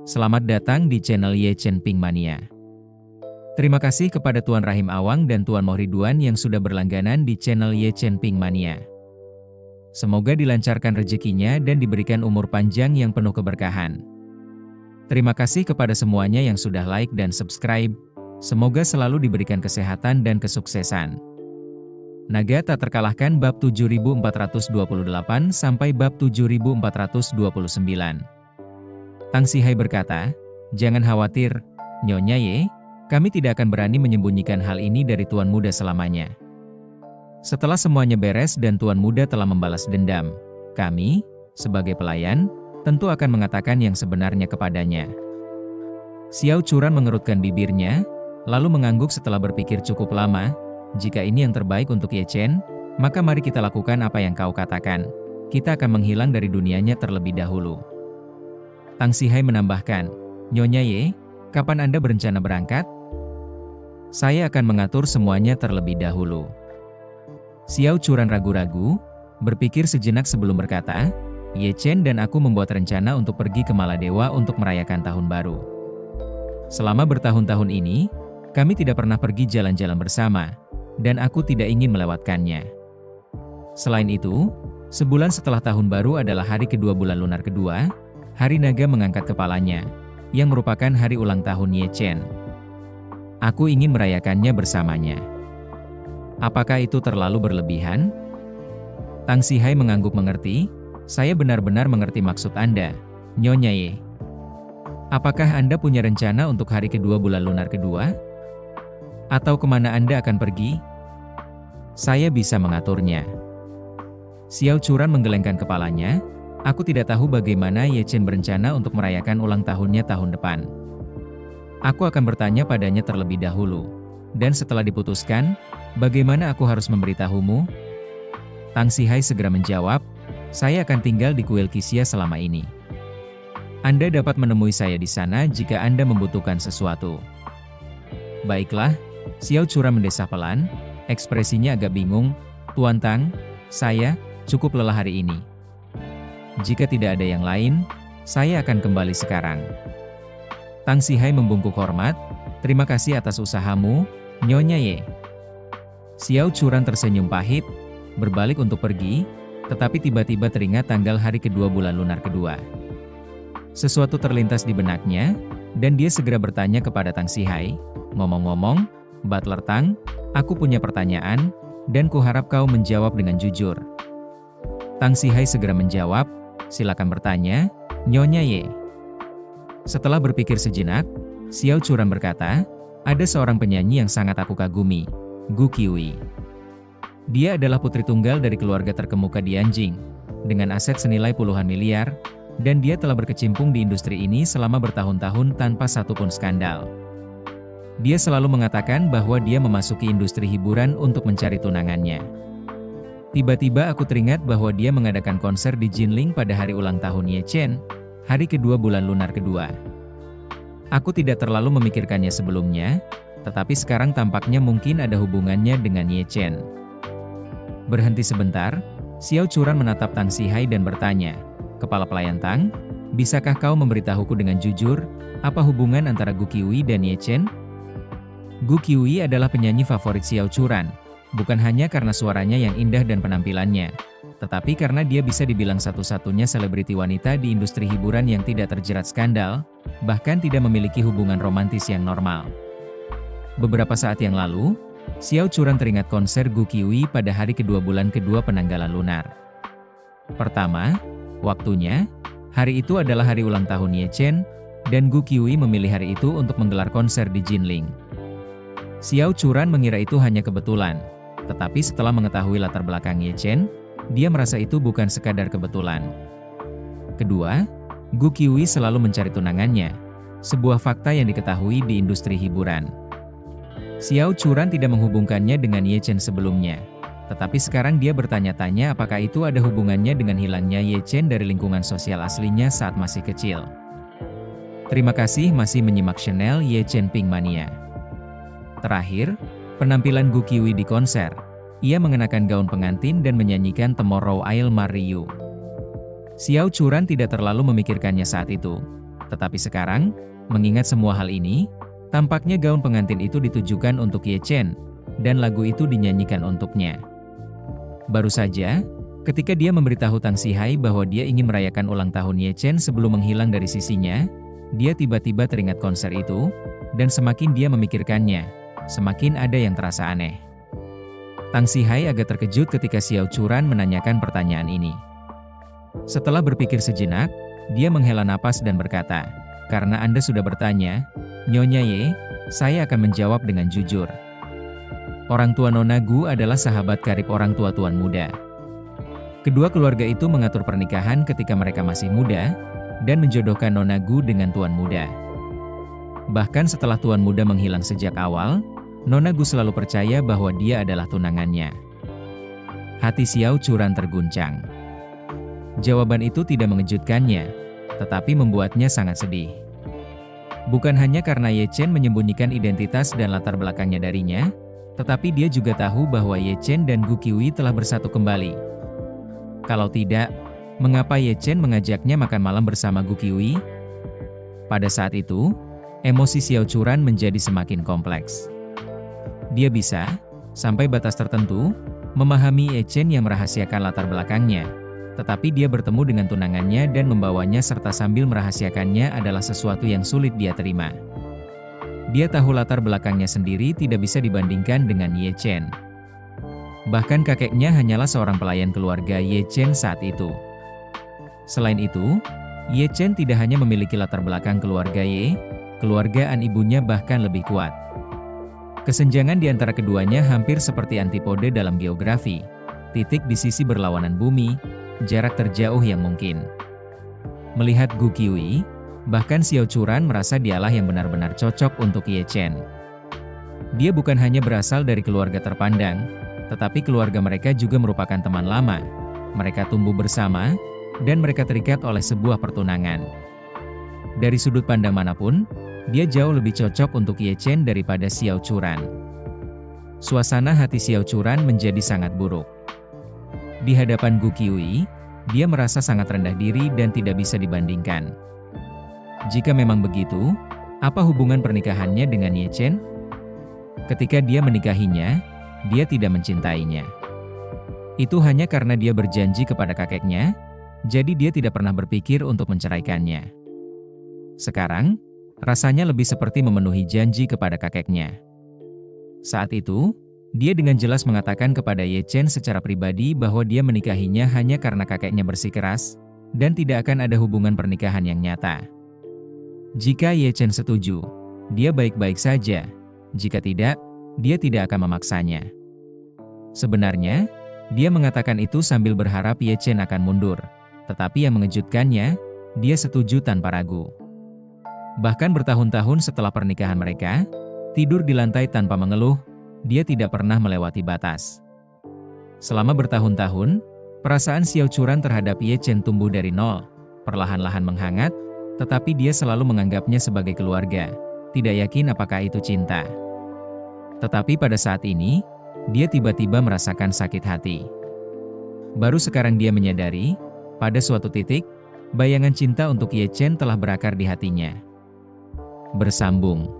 Selamat datang di channel Ye Chen Ping Mania. Terima kasih kepada Tuan Rahim Awang dan Tuan Mohriduan yang sudah berlangganan di channel Ye Chen Ping Mania. Semoga dilancarkan rezekinya dan diberikan umur panjang yang penuh keberkahan. Terima kasih kepada semuanya yang sudah like dan subscribe. Semoga selalu diberikan kesehatan dan kesuksesan. Naga tak terkalahkan bab 7428 sampai bab 7429. Tang Sihai berkata, "Jangan khawatir, Nyonya Ye, kami tidak akan berani menyembunyikan hal ini dari Tuan Muda selamanya. Setelah semuanya beres dan Tuan Muda telah membalas dendam, kami, sebagai pelayan, tentu akan mengatakan yang sebenarnya kepadanya." Xiao Churan mengerutkan bibirnya, lalu mengangguk setelah berpikir cukup lama. "Jika ini yang terbaik untuk Ye Chen, maka mari kita lakukan apa yang kau katakan. Kita akan menghilang dari dunianya terlebih dahulu." Tang Sihai menambahkan, "Nyonya Ye, kapan Anda berencana berangkat?" "Saya akan mengatur semuanya terlebih dahulu." Xiao Churan ragu-ragu, berpikir sejenak sebelum berkata, "Ye Chen dan aku membuat rencana untuk pergi ke Maladewa untuk merayakan tahun baru. Selama bertahun-tahun ini, kami tidak pernah pergi jalan-jalan bersama, dan aku tidak ingin melewatkannya. Selain itu, sebulan setelah tahun baru adalah hari kedua bulan lunar kedua, hari naga mengangkat kepalanya, yang merupakan hari ulang tahun Ye Chen. Aku ingin merayakannya bersamanya. Apakah itu terlalu berlebihan?" Tang Sihai mengangguk mengerti. "Saya benar-benar mengerti maksud Anda, Nyonya Ye. Apakah Anda punya rencana untuk hari kedua bulan lunar kedua? Atau kemana Anda akan pergi? Saya bisa mengaturnya." Xiao Churan menggelengkan kepalanya. "Aku tidak tahu bagaimana Ye Chen berencana untuk merayakan ulang tahunnya tahun depan. Aku akan bertanya padanya terlebih dahulu. Dan setelah diputuskan, bagaimana aku harus memberitahumu?" Tang Sihai segera menjawab, "Saya akan tinggal di kuil Qixia selama ini. Anda dapat menemui saya di sana jika Anda membutuhkan sesuatu." "Baiklah," Xiao Churan mendesah pelan, ekspresinya agak bingung. "Tuan Tang, saya cukup lelah hari ini. Jika tidak ada yang lain, saya akan kembali sekarang." Tang Sihai membungkuk hormat, "Terima kasih atas usahamu, Nyonya Ye." Xiao Churan tersenyum pahit, berbalik untuk pergi, tetapi tiba-tiba teringat tanggal hari kedua bulan lunar kedua. Sesuatu terlintas di benaknya, dan dia segera bertanya kepada Tang Sihai, "Ngomong-ngomong, Butler Tang, aku punya pertanyaan, dan kuharap kau menjawab dengan jujur." Tang Sihai segera menjawab, "Silakan bertanya, Nyonya Ye." Setelah berpikir sejenak, Xiao Churan berkata, "Ada seorang penyanyi yang sangat aku kagumi, Gu Qiui. Dia adalah putri tunggal dari keluarga terkemuka di Anjing, dengan aset senilai puluhan miliar, dan dia telah berkecimpung di industri ini selama bertahun-tahun tanpa satupun skandal. Dia selalu mengatakan bahwa dia memasuki industri hiburan untuk mencari tunangannya. Tiba-tiba aku teringat bahwa dia mengadakan konser di Jinling pada hari ulang tahun Ye Chen, hari kedua bulan lunar kedua. Aku tidak terlalu memikirkannya sebelumnya, tetapi sekarang tampaknya mungkin ada hubungannya dengan Ye Chen." Berhenti sebentar, Xiao Churan menatap Tang Sihai dan bertanya, "Kepala pelayan Tang, bisakah kau memberitahuku dengan jujur, apa hubungan antara Gu Qiui dan Ye Chen?" Gu Qiui adalah penyanyi favorit Xiao Churan, bukan hanya karena suaranya yang indah dan penampilannya, tetapi karena dia bisa dibilang satu-satunya selebriti wanita di industri hiburan yang tidak terjerat skandal, bahkan tidak memiliki hubungan romantis yang normal. Beberapa saat yang lalu, Xiao Churan teringat konser Gu Qiui pada hari kedua bulan kedua penanggalan lunar. Pertama, waktunya, hari itu adalah hari ulang tahun Ye Chen, dan Gu Qiui memilih hari itu untuk menggelar konser di Jinling. Xiao Churan mengira itu hanya kebetulan, tetapi setelah mengetahui latar belakang Ye Chen, dia merasa itu bukan sekadar kebetulan. Kedua, Gu Qiui selalu mencari tunangannya, sebuah fakta yang diketahui di industri hiburan. Xiao Churan tidak menghubungkannya dengan Ye Chen sebelumnya, tetapi sekarang dia bertanya-tanya apakah itu ada hubungannya dengan hilangnya Ye Chen dari lingkungan sosial aslinya saat masih kecil. Terima kasih masih menyimak channel Ye Chen Ping Mania. Terakhir, penampilan Gu Qiui di konser. Ia mengenakan gaun pengantin dan menyanyikan Tomorrow I'll Marry You. Xiao Churan tidak terlalu memikirkannya saat itu, Tetapi sekarang, mengingat semua hal ini, tampaknya gaun pengantin itu ditujukan untuk Ye Chen, dan lagu itu dinyanyikan untuknya. Baru saja, ketika dia memberitahu Tang Sihai bahwa dia ingin merayakan ulang tahun Ye Chen sebelum menghilang dari sisinya, dia tiba-tiba teringat konser itu, dan semakin dia memikirkannya, semakin ada yang terasa aneh. Tang Sihai agak terkejut ketika Xiao Churan menanyakan pertanyaan ini. Setelah berpikir sejenak, dia menghela napas dan berkata, "Karena Anda sudah bertanya, Nyonya Ye, saya akan menjawab dengan jujur. Orang tua Nona Gu adalah sahabat karib orang tua Tuan Muda. Kedua keluarga itu mengatur pernikahan ketika mereka masih muda, dan menjodohkan Nona Gu dengan Tuan Muda. Bahkan setelah Tuan Muda menghilang sejak awal, Nona Gu selalu percaya bahwa dia adalah tunangannya." Hati Xiao Churan terguncang. Jawaban itu tidak mengejutkannya, tetapi membuatnya sangat sedih. Bukan hanya karena Ye Chen menyembunyikan identitas dan latar belakangnya darinya, tetapi dia juga tahu bahwa Ye Chen dan Gu Qiui telah bersatu kembali. Kalau tidak, mengapa Ye Chen mengajaknya makan malam bersama Gu Qiui? Pada saat itu, emosi Xiao Churan menjadi semakin kompleks. Dia bisa, sampai batas tertentu, memahami Ye Chen yang merahasiakan latar belakangnya. Tetapi dia bertemu dengan tunangannya dan membawanya serta sambil merahasiakannya adalah sesuatu yang sulit dia terima. Dia tahu latar belakangnya sendiri tidak bisa dibandingkan dengan Ye Chen. Bahkan kakeknya hanyalah seorang pelayan keluarga Ye Chen saat itu. Selain itu, Ye Chen tidak hanya memiliki latar belakang keluarga Ye, keluargaan ibunya bahkan lebih kuat. Kesenjangan di antara keduanya hampir seperti antipode dalam geografi, titik di sisi berlawanan bumi, jarak terjauh yang mungkin. Melihat Gu Qiui, bahkan Xiao Churan merasa dialah yang benar-benar cocok untuk Ye Chen. Dia bukan hanya berasal dari keluarga terpandang, tetapi keluarga mereka juga merupakan teman lama. Mereka tumbuh bersama, dan mereka terikat oleh sebuah pertunangan. Dari sudut pandang manapun, dia jauh lebih cocok untuk Ye Chen daripada Xiao Churan. Suasana hati Xiao Churan menjadi sangat buruk. Di hadapan Gu Qiui, dia merasa sangat rendah diri dan tidak bisa dibandingkan. Jika memang begitu, apa hubungan pernikahannya dengan Ye Chen? Ketika dia menikahinya, dia tidak mencintainya. Itu hanya karena dia berjanji kepada kakeknya, jadi dia tidak pernah berpikir untuk menceraikannya. Sekarang, rasanya lebih seperti memenuhi janji kepada kakeknya. Saat itu, dia dengan jelas mengatakan kepada Ye Chen secara pribadi bahwa dia menikahinya hanya karena kakeknya bersikeras, dan tidak akan ada hubungan pernikahan yang nyata. Jika Ye Chen setuju, dia baik-baik saja. Jika tidak, dia tidak akan memaksanya. Sebenarnya, dia mengatakan itu sambil berharap Ye Chen akan mundur. Tetapi yang mengejutkannya, dia setuju tanpa ragu. Bahkan bertahun-tahun setelah pernikahan mereka, tidur di lantai tanpa mengeluh, dia tidak pernah melewati batas. Selama bertahun-tahun, perasaan Xiao Churan terhadap Ye Chen tumbuh dari nol, perlahan-lahan menghangat, tetapi dia selalu menganggapnya sebagai keluarga, tidak yakin apakah itu cinta. Tetapi pada saat ini, dia tiba-tiba merasakan sakit hati. Baru sekarang dia menyadari, pada suatu titik, bayangan cinta untuk Ye Chen telah berakar di hatinya. Bersambung.